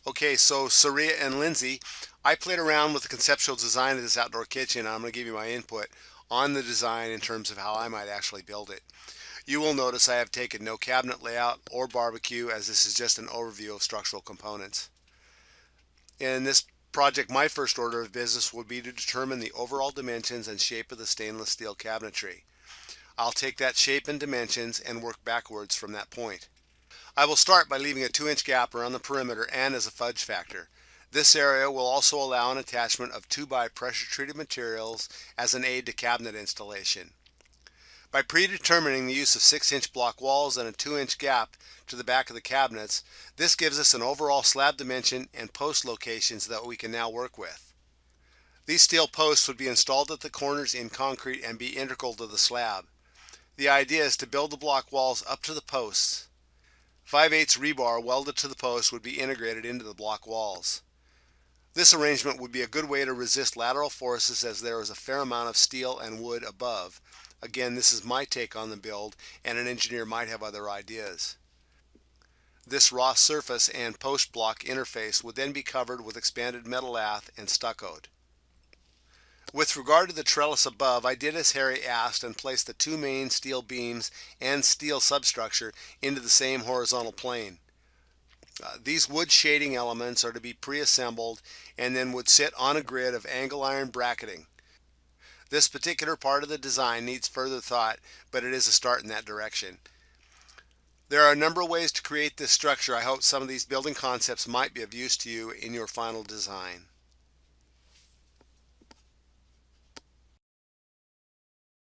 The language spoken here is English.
Okay, so Saria and Lindsay, I played around with the conceptual design of this outdoor kitchen. I'm going to give you my input on the design in terms of how I might actually build it. You will notice I have taken no cabinet layout or barbecue, as this is just an overview of structural components. In this project, my first order of business would be to determine the overall dimensions and shape of the stainless steel cabinetry. I'll take that shape and dimensions and work backwards from that point. I will start by leaving a 2-inch gap around the perimeter and as a fudge factor. This area will also allow an attachment of 2x pressure treated materials as an aid to cabinet installation. By predetermining the use of 6-inch block walls and a 2-inch gap to the back of the cabinets, this gives us an overall slab dimension and post locations that we can now work with. These steel posts would be installed at the corners in concrete and be integral to the slab. The idea is to build the block walls up to the posts. 5/8 rebar welded to the post would be integrated into the block walls. This arrangement would be a good way to resist lateral forces, as there is a fair amount of steel and wood above. Again, this is my take on the build, and an engineer might have other ideas. This raw surface and post block interface would then be covered with expanded metal lath and stuccoed. With regard to the trellis above, I did as Harry asked and placed the two main steel beams and steel substructure into the same horizontal plane. These wood shading elements are to be pre-assembled and then would sit on a grid of angle iron bracketing. This particular part of the design needs further thought, but it is a start in that direction. There are a number of ways to create this structure. I hope some of these building concepts might be of use to you in your final design.